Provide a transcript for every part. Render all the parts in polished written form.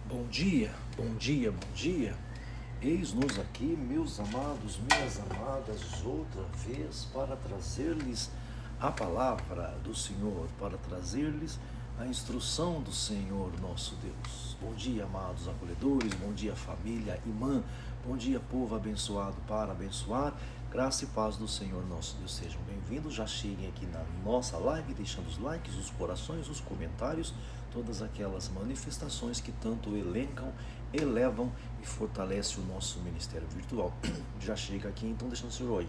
Bom dia, bom dia, bom dia. Eis-nos aqui, meus amados, minhas amadas, outra vez para trazer-lhes a palavra do Senhor, para trazer-lhes a instrução do Senhor nosso Deus. Bom dia, amados acolhedores, bom dia, família, irmã, bom dia, povo abençoado para abençoar. Graça e paz do Senhor nosso Deus, sejam bem-vindos. Já cheguem aqui na nossa live, deixando os likes, os corações, os comentários, todas aquelas manifestações que tanto elevam e fortalecem o nosso ministério virtual. Já chega aqui, então deixando seu joinha.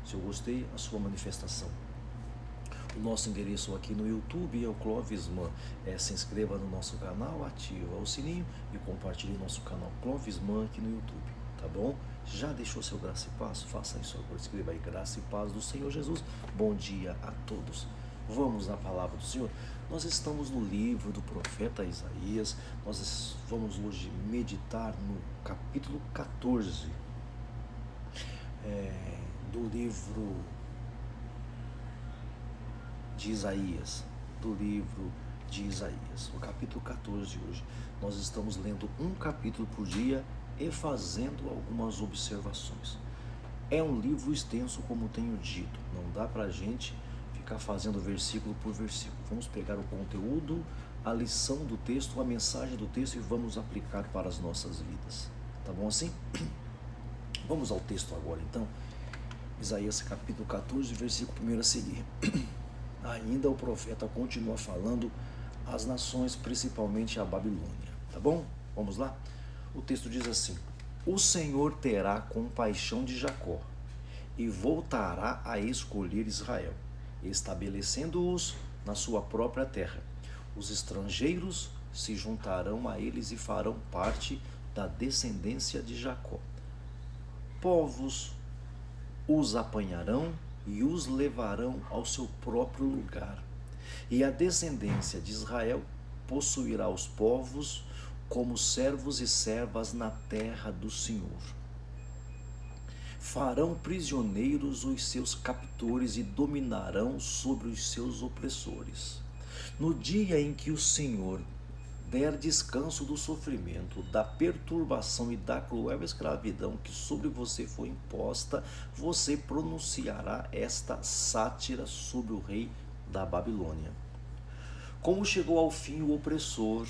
Se eu gostei, a sua manifestação. O nosso endereço aqui no YouTube é o Clovisman. Se inscreva no nosso canal, ativa o sininho e compartilhe o nosso canal Clovisman aqui no YouTube, tá bom? Já deixou seu graça e paz? Faça isso agora, escreva aí, graça e paz do Senhor Jesus. Bom dia a todos. Vamos à palavra do Senhor. Nós estamos no livro do profeta Isaías. Nós vamos hoje meditar no capítulo 14 do livro de Isaías, o capítulo 14 de hoje. Nós estamos lendo um capítulo por dia e fazendo algumas observações. É um livro extenso, como tenho dito, não dá pra gente ficar fazendo versículo por versículo. Vamos pegar o conteúdo, a lição do texto, a mensagem do texto e vamos aplicar para as nossas vidas. Tá bom assim? Vamos ao texto agora então. Isaías capítulo 14, versículo 1 a seguir. Ainda o profeta continua falando às nações, principalmente à Babilônia. Tá bom? Vamos lá? O texto diz assim: O Senhor terá compaixão de Jacó e voltará a escolher Israel, estabelecendo-os na sua própria terra. Os estrangeiros se juntarão a eles e farão parte da descendência de Jacó. Povos os apanharão e os levarão ao seu próprio lugar. E a descendência de Israel possuirá os povos como servos e servas na terra do Senhor. Farão prisioneiros os seus captores e dominarão sobre os seus opressores. No dia em que o Senhor der descanso do sofrimento, da perturbação e da cruel escravidão que sobre você foi imposta, você pronunciará esta sátira sobre o rei da Babilônia. Como chegou ao fim o opressor,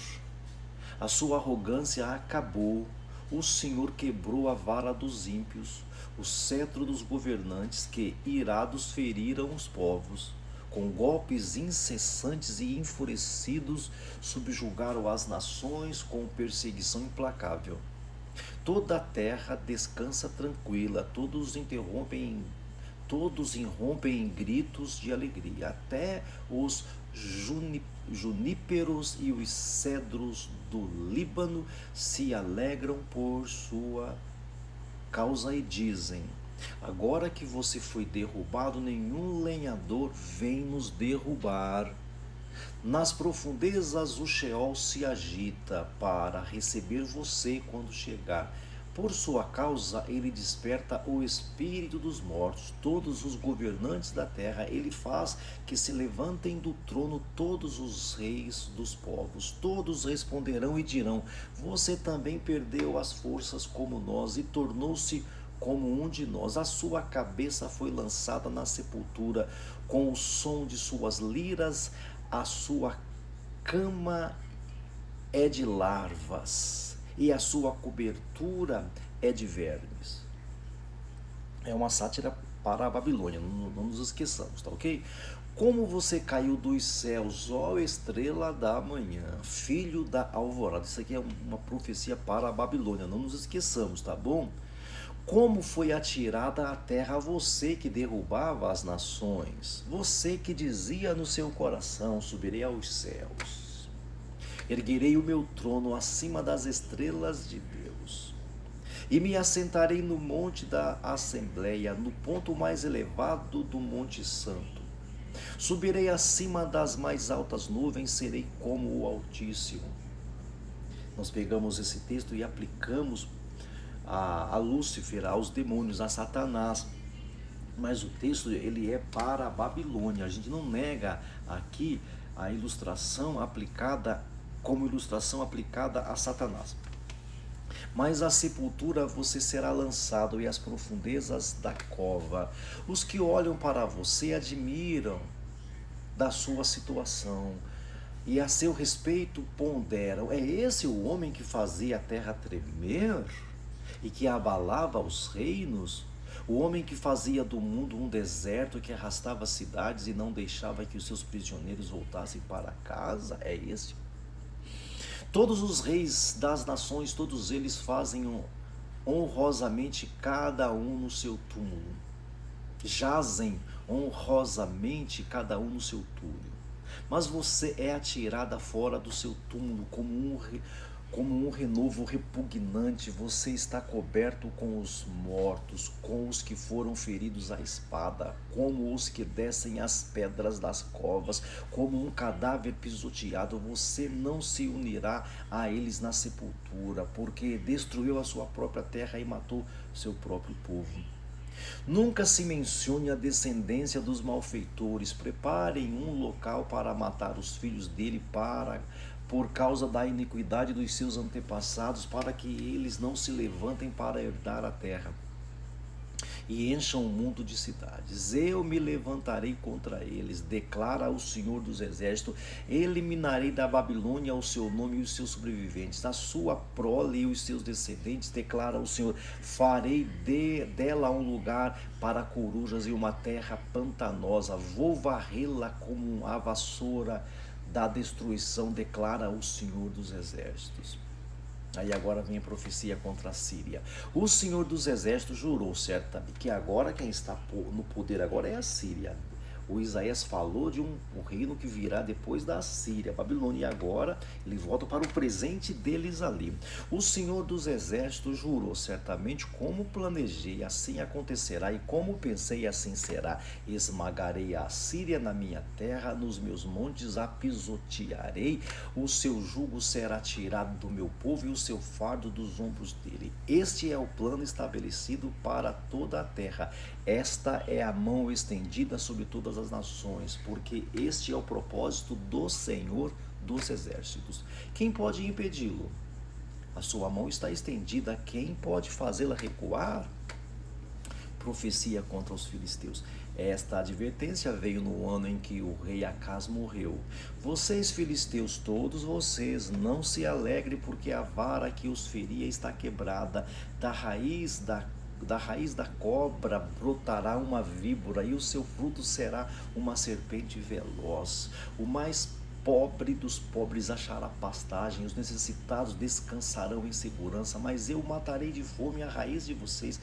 a sua arrogância acabou, o Senhor quebrou a vara dos ímpios, o cetro dos governantes que, irados, feriram os povos. Com golpes incessantes e enfurecidos, subjugaram as nações com perseguição implacável. Toda a terra descansa tranquila, todos irrompem em gritos de alegria, até os juníperos e os cedros do Líbano se alegram por sua causa e dizem: agora que você foi derrubado, nenhum lenhador vem nos derrubar. Nas profundezas o Sheol se agita para receber você quando chegar. Por sua causa ele desperta o espírito dos mortos, todos os governantes da terra. Ele faz que se levantem do trono todos os reis dos povos. Todos responderão e dirão: você também perdeu as forças como nós e tornou-se como um de nós. A sua cabeça foi lançada na sepultura, com o som de suas liras, a sua cama é de larvas e a sua cobertura é de vermes. É uma sátira para a Babilônia, não nos esqueçamos, tá ok? Como você caiu dos céus, ó estrela da manhã, filho da alvorada. Isso aqui é uma profecia para a Babilônia, não nos esqueçamos, tá bom? Como foi atirada a terra você que derrubava as nações, você que dizia no seu coração: subirei aos céus, erguerei o meu trono acima das estrelas de Deus, e me assentarei no monte da Assembleia, no ponto mais elevado do Monte Santo. Subirei acima das mais altas nuvens, serei como o Altíssimo. Nós pegamos esse texto e aplicamos a Lúcifer, aos demônios, a Satanás. Mas o texto ele é para a Babilônia. A gente não nega aqui a ilustração aplicada como ilustração aplicada a Satanás. Mas à sepultura você será lançado e às profundezas da cova. Os que olham para você admiram da sua situação e a seu respeito ponderam: é esse o homem que fazia a terra tremer e que abalava os reinos? O homem que fazia do mundo um deserto, que arrastava cidades e não deixava que os seus prisioneiros voltassem para casa? É esse. Todos os reis das nações, todos eles fazem honrosamente cada um no seu túmulo. Jazem honrosamente cada um no seu túmulo. Mas você é atirada fora do seu túmulo como um renovo repugnante. Você está coberto com os mortos, com os que foram feridos à espada, como os que descem as pedras das covas, como um cadáver pisoteado. Você não se unirá a eles na sepultura, porque destruiu a sua própria terra e matou seu próprio povo. Nunca se mencione a descendência dos malfeitores. Preparem um local para matar os filhos dele por causa da iniquidade dos seus antepassados, para que eles não se levantem para herdar a terra e encham o mundo de cidades. Eu me levantarei contra eles, declara o Senhor dos Exércitos. Eliminarei da Babilônia o seu nome e os seus sobreviventes, a sua prole e os seus descendentes, declara o Senhor. Farei dela um lugar para corujas e uma terra pantanosa. Vou varrê-la como a vassoura da destruição, declara o Senhor dos Exércitos. Aí agora vem a profecia contra a Síria. O Senhor dos Exércitos jurou certamente que agora quem está no poder agora é a Síria. O Isaías falou de um reino que virá depois da Síria, Babilônia, e agora ele volta para o presente deles ali. O Senhor dos Exércitos jurou certamente: como planejei, assim acontecerá, e como pensei, assim será. Esmagarei a Síria na minha terra, nos meus montes a pisotearei, o seu jugo será tirado do meu povo e o seu fardo dos ombros dele. Este é o plano estabelecido para toda a terra. Esta é a mão estendida sobre todas as nações, porque este é o propósito do Senhor dos Exércitos. Quem pode impedi-lo? A sua mão está estendida, quem pode fazê-la recuar? Profecia contra os filisteus. Esta advertência veio no ano em que o rei Acaz morreu. Vocês, filisteus, todos vocês, não se alegrem, porque a vara que os feria está quebrada. Da raiz da cobra brotará uma víbora, e o seu fruto será uma serpente veloz. O mais pobre dos pobres achará pastagem, os necessitados descansarão em segurança, mas eu matarei de fome a raiz de vocês,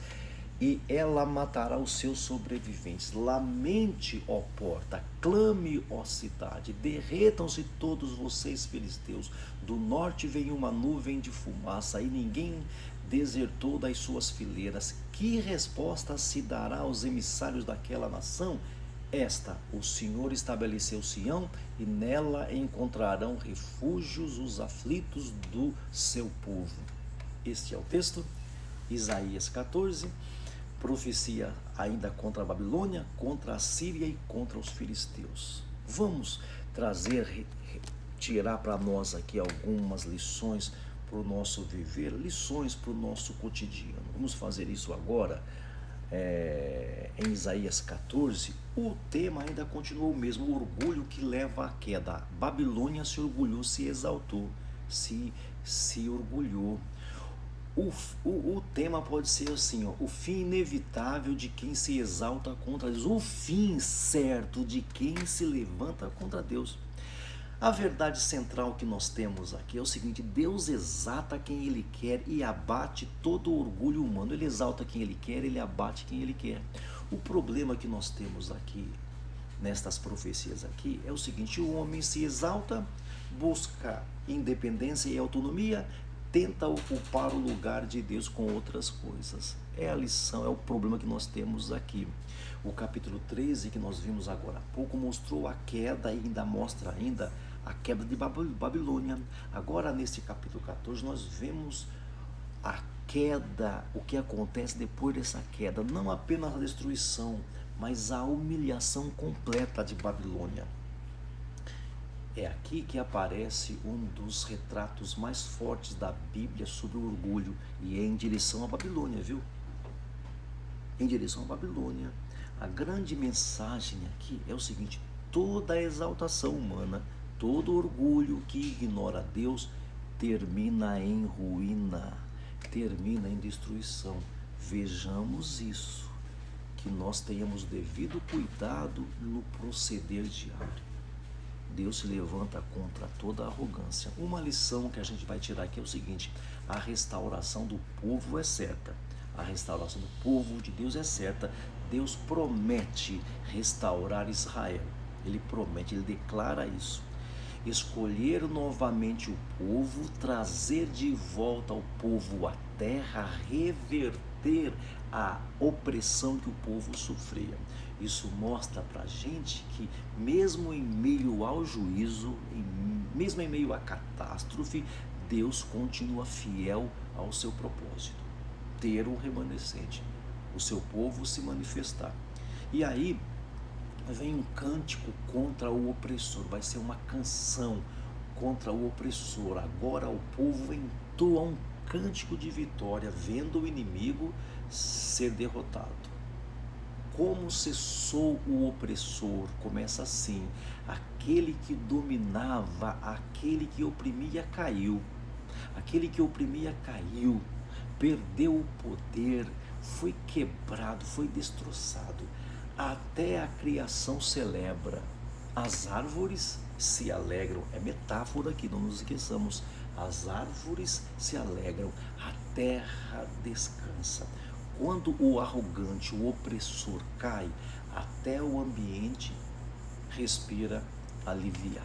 e ela matará os seus sobreviventes. Lamente, ó porta, clame, ó cidade, derretam-se todos vocês, filisteus. Do norte vem uma nuvem de fumaça, e ninguém desertou das suas fileiras. Que resposta se dará aos emissários daquela nação? Esta: o Senhor estabeleceu Sião, e nela encontrarão refúgios os aflitos do seu povo. Este é o texto, Isaías 14, profecia ainda contra a Babilônia, contra a Síria e contra os filisteus. Vamos tirar para nós aqui algumas lições para o nosso viver, lições para o nosso cotidiano. Vamos fazer isso agora. Em Isaías 14, o tema ainda continua o mesmo: o orgulho que leva à queda. Babilônia se orgulhou, se exaltou, se orgulhou. O tema pode ser assim, ó: o fim inevitável de quem se exalta contra Deus, o fim certo de quem se levanta contra Deus. A verdade central que nós temos aqui é o seguinte: Deus exalta quem Ele quer e abate todo o orgulho humano. Ele exalta quem Ele quer, Ele abate quem Ele quer. O problema que nós temos aqui, nestas profecias aqui, é o seguinte: o homem se exalta, busca independência e autonomia, tenta ocupar o lugar de Deus com outras coisas. É a lição, é o problema que nós temos aqui. O capítulo 13, que nós vimos agora há pouco, mostrou a queda, e ainda mostra ainda a queda de Babilônia. Agora, neste capítulo 14, nós vemos a queda, o que acontece depois dessa queda. Não apenas a destruição, mas a humilhação completa de Babilônia. É aqui que aparece um dos retratos mais fortes da Bíblia sobre o orgulho, e é em direção à Babilônia, viu? Em direção à Babilônia. A grande mensagem aqui é o seguinte: toda exaltação humana, todo orgulho que ignora Deus termina em ruína, termina em destruição. Vejamos isso, que nós tenhamos devido cuidado no proceder diário. Deus se levanta contra toda arrogância. Uma lição que a gente vai tirar aqui é o seguinte: a restauração do povo é certa. A restauração do povo de Deus é certa. Deus promete restaurar Israel. Ele promete, ele declara isso. Escolher novamente o povo, trazer de volta o povo à terra, reverter a opressão que o povo sofria. Isso mostra para a gente que, mesmo em meio ao juízo, mesmo em meio à catástrofe, Deus continua fiel ao seu propósito: ter um remanescente, o seu povo se manifestar. E aí vem um cântico contra o opressor, vai ser uma canção contra o opressor. Agora o povo entoa um cântico de vitória, vendo o inimigo ser derrotado. Como cessou o opressor? Começa assim: aquele que dominava, aquele que oprimia caiu. Aquele que oprimia caiu, perdeu o poder, foi quebrado, foi destroçado. Até a criação celebra. As árvores se alegram. É metáfora aqui, não nos esqueçamos. As árvores se alegram, a terra descansa. Quando o arrogante, o opressor cai, até o ambiente respira aliviado.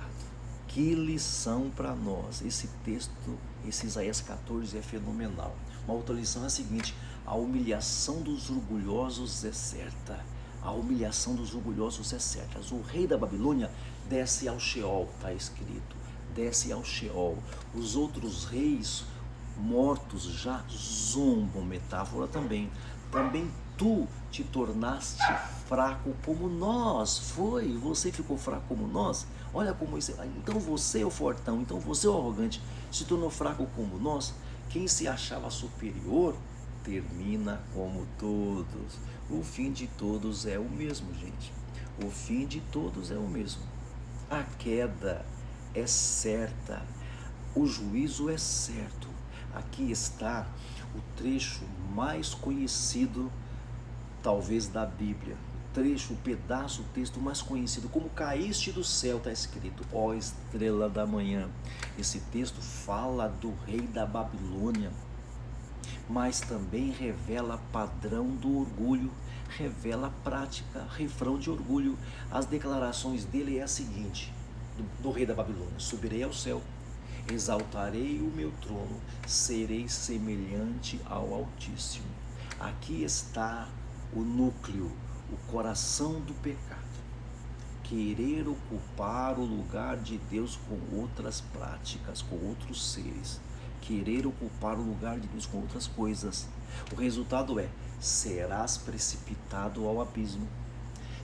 Que lição para nós! Esse texto, esse Isaías 14 é fenomenal. Uma outra lição é a seguinte: a humilhação dos orgulhosos é certa. A humilhação dos orgulhosos é certa. O rei da Babilônia desce ao Sheol, está escrito. Desce ao Sheol. Os outros reis mortos já zombam, metáfora também. Também tu te tornaste fraco como nós. Você ficou fraco como nós? Olha como isso. Então você é o fortão, então você é o arrogante, se tornou fraco como nós. Quem se achava superior termina como todos. O fim de todos é o mesmo, gente. O fim de todos é o mesmo. A queda é certa, o juízo é certo. Aqui está o trecho mais conhecido, talvez, da Bíblia. O trecho, o pedaço, o texto mais conhecido. Como caíste do céu, está escrito: ó estrela da manhã. Esse texto fala do rei da Babilônia, mas também revela padrão do orgulho, revela prática, refrão de orgulho. As declarações dele é a seguinte, do rei da Babilônia: subirei ao céu, exaltarei o meu trono, serei semelhante ao Altíssimo. Aqui está o núcleo, o coração do pecado: querer ocupar o lugar de Deus com outras práticas, com outros seres, querer ocupar o lugar de Deus com outras coisas. O resultado é: serás precipitado ao abismo.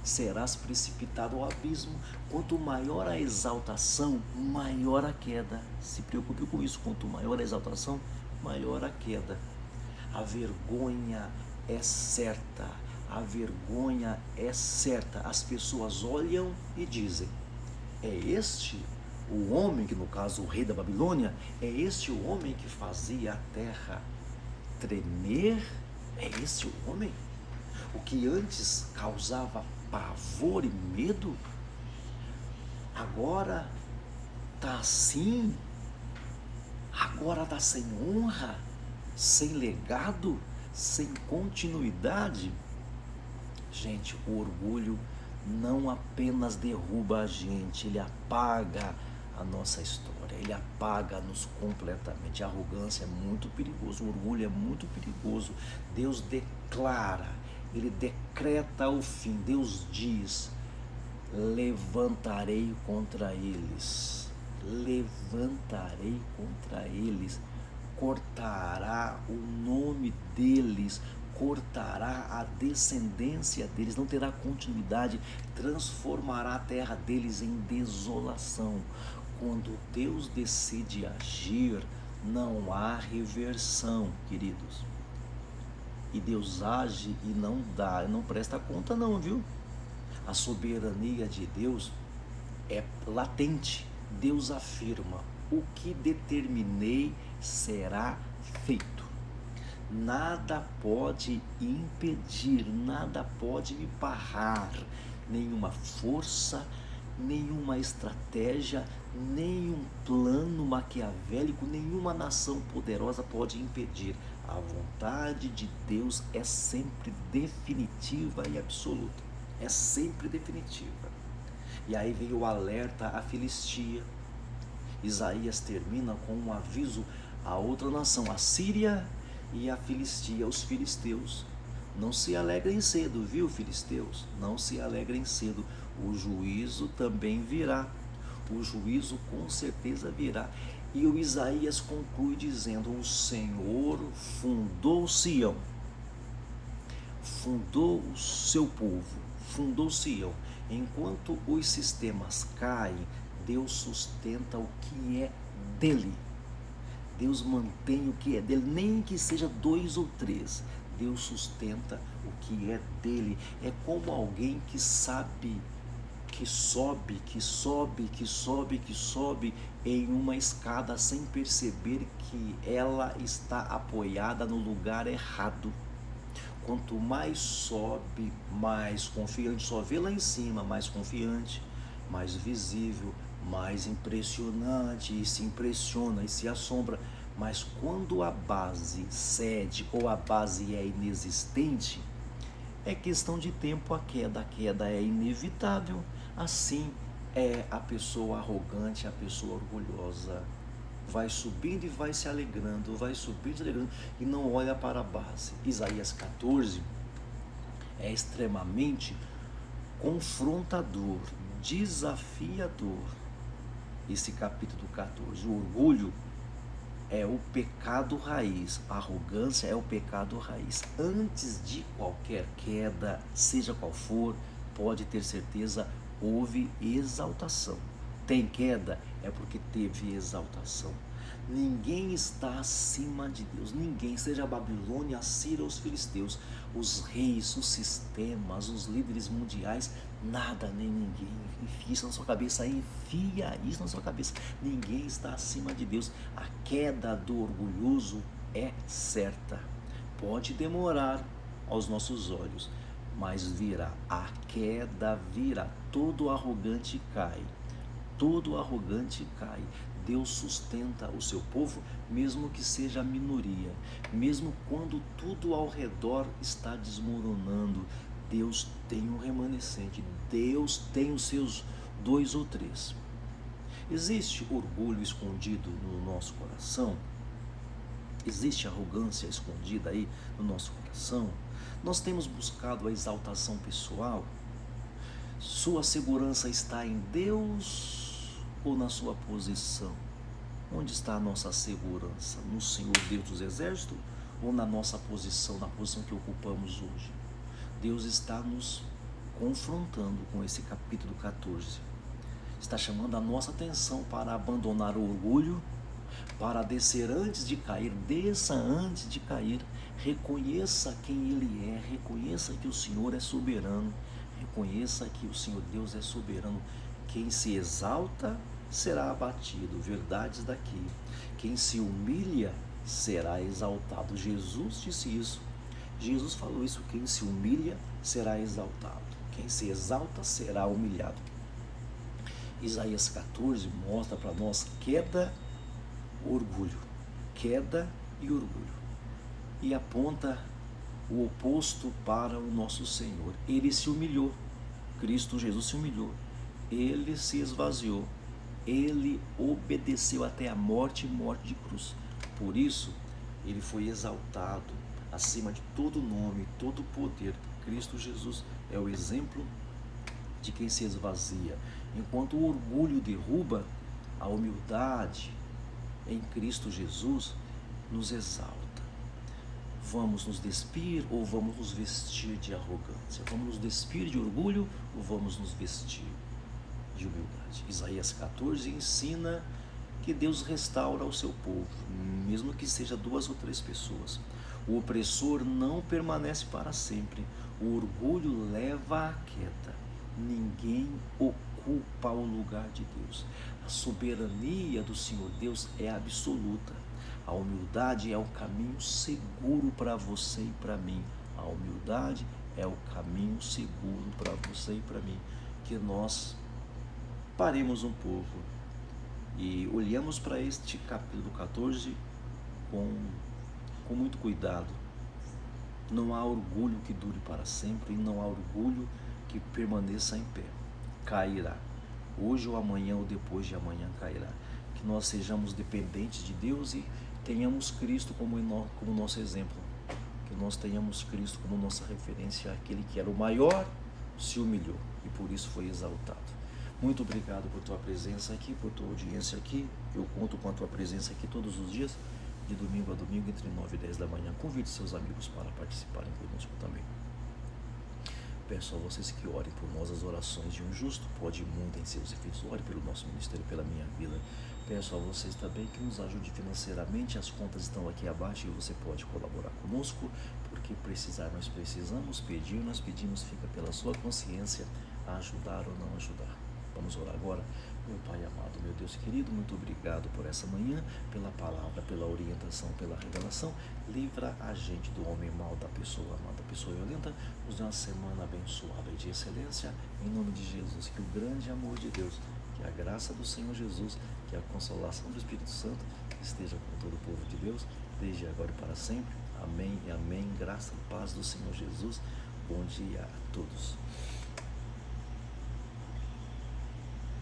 Serás precipitado ao abismo. Quanto maior a exaltação, maior a queda. Se preocupe com isso: quanto maior a exaltação, maior a queda. A vergonha é certa. A vergonha é certa. As pessoas olham e dizem: é este o homem, que no caso o rei da Babilônia, é este o homem que fazia a terra tremer? É esse o homem? O que antes causava pavor e medo, agora está assim? Agora está sem honra, sem legado, sem continuidade? Gente, o orgulho não apenas derruba a gente, ele apaga a nossa história, ele apaga-nos completamente. A arrogância é muito perigoso, o orgulho é muito perigoso. Deus declara, ele decreta o fim. Deus diz: levantarei contra eles, cortará o nome deles cortará a descendência deles, não terá continuidade, transformará a terra deles em desolação. Quando Deus decide agir, não há reversão, queridos. E Deus age e não presta conta não, viu? A soberania de Deus é latente. Deus afirma: o que determinei será feito. Nada pode impedir, nada pode me barrar, nenhuma força, nenhuma estratégia, nenhum plano maquiavélico, nenhuma nação poderosa pode impedir. A vontade de Deus é sempre definitiva e absoluta. É sempre definitiva. E aí vem o alerta à Filistia. Isaías termina com um aviso à outra nação, a Síria e a Filistia, os filisteus. Não se alegrem cedo, viu, filisteus? Não se alegrem cedo. O juízo também virá. O juízo com certeza virá. E o Isaías conclui dizendo: o Senhor fundou Sião, fundou o seu povo, fundou Sião. Enquanto os sistemas caem, Deus sustenta o que é dele. Deus mantém o que é dele, nem que seja 2 ou 3. Deus sustenta o que é dele. É como alguém que sabe que sobe em uma escada sem perceber que ela está apoiada no lugar errado. Quanto mais sobe, mais confiante, só vê lá em cima, mais confiante, mais visível, mais impressionante, e se impressiona e se assombra. Mas quando a base cede ou a base é inexistente, é questão de tempo a queda é inevitável. Assim é a pessoa arrogante, a pessoa orgulhosa. Vai subindo e vai se alegrando, vai subindo e se alegrando e não olha para a base. Isaías 14 é extremamente confrontador, desafiador. Esse capítulo 14, o orgulho é o pecado raiz, a arrogância é o pecado raiz. Antes de qualquer queda, seja qual for, pode ter certeza, houve exaltação. Tem queda, é porque teve exaltação. Ninguém está acima de Deus, ninguém, seja a Babilônia, a Síria ou os filisteus, os reis, os sistemas, os líderes mundiais, nada nem ninguém. Enfia isso na sua cabeça, enfia isso na sua cabeça. Ninguém está acima de Deus. A queda do orgulhoso é certa. Pode demorar aos nossos olhos, mas virá. A queda virá. Todo arrogante cai. Todo arrogante cai. Deus sustenta o seu povo, mesmo que seja a minoria, mesmo quando tudo ao redor está desmoronando. Deus tem um remanescente, Deus tem os seus 2 ou 3. Existe orgulho escondido no nosso coração? Existe arrogância escondida aí no nosso coração? Nós temos buscado a exaltação pessoal? Sua segurança está em Deus ou na sua posição? Onde está a nossa segurança? No Senhor Deus dos Exércitos ou na nossa posição, na posição que ocupamos hoje? Deus está nos confrontando com esse capítulo 14. Está chamando a nossa atenção para abandonar o orgulho, para descer antes de cair. Desça antes de cair. Reconheça quem Ele é. Reconheça que o Senhor é soberano. Reconheça que o Senhor Deus é soberano. Quem se exalta será abatido. Verdades daqui. Quem se humilha será exaltado. Jesus disse isso. Jesus falou isso. Quem se humilha será exaltado. Quem se exalta será humilhado. Isaías 14 mostra para nós queda, orgulho. Queda e orgulho. E aponta o oposto para o nosso Senhor. Ele se humilhou. Cristo Jesus se humilhou. Ele se esvaziou. Ele obedeceu até a morte e morte de cruz. Por isso, ele foi exaltado acima de todo nome, todo poder. Cristo Jesus é o exemplo de quem se esvazia. Enquanto o orgulho derruba, a humildade em Cristo Jesus nos exalta. Vamos nos despir ou vamos nos vestir de arrogância? Vamos nos despir de orgulho ou vamos nos vestir de humildade? Isaías 14 ensina que Deus restaura o seu povo, mesmo que seja 2 ou 3 pessoas. O opressor não permanece para sempre. O orgulho leva à queda. Ninguém ocupa o lugar de Deus. A soberania do Senhor Deus é absoluta. A humildade é o caminho seguro para você e para mim. A humildade é o caminho seguro para você e para mim. Que nós paremos um pouco e olhemos para este capítulo 14 com muito cuidado. Não há orgulho que dure para sempre e não há orgulho que permaneça em pé. Cairá. Hoje ou amanhã ou depois de amanhã cairá. Que nós sejamos dependentes de Deus e tenhamos Cristo como nosso exemplo. Que nós tenhamos Cristo como nossa referência. Aquele que era o maior se humilhou e por isso foi exaltado. Muito obrigado por tua presença aqui, por tua audiência aqui. Eu conto com a tua presença aqui todos os dias, de domingo a domingo, entre 9 e 10 da manhã. Convide seus amigos para participarem conosco também. Peço a vocês que orem por nós. As orações de um justo pode muito em seus efeitos. Ore pelo nosso ministério, pela minha vida. Peço a vocês também que nos ajude financeiramente. As contas estão aqui abaixo e você pode colaborar conosco, porque precisar nós precisamos, pedir nós pedimos, fica pela sua consciência ajudar ou não ajudar. Vamos orar agora. Meu Pai amado, meu Deus querido, muito obrigado por essa manhã, pela palavra, pela orientação, pela revelação. Livra a gente do homem mau, da pessoa má, da pessoa violenta. Nos dê uma semana abençoada e de excelência, em nome de Jesus. Que o grande amor de Deus, que a graça do Senhor Jesus, que a consolação do Espírito Santo esteja com todo o povo de Deus, desde agora e para sempre. Amém e amém. Graça e paz do Senhor Jesus. Bom dia a todos.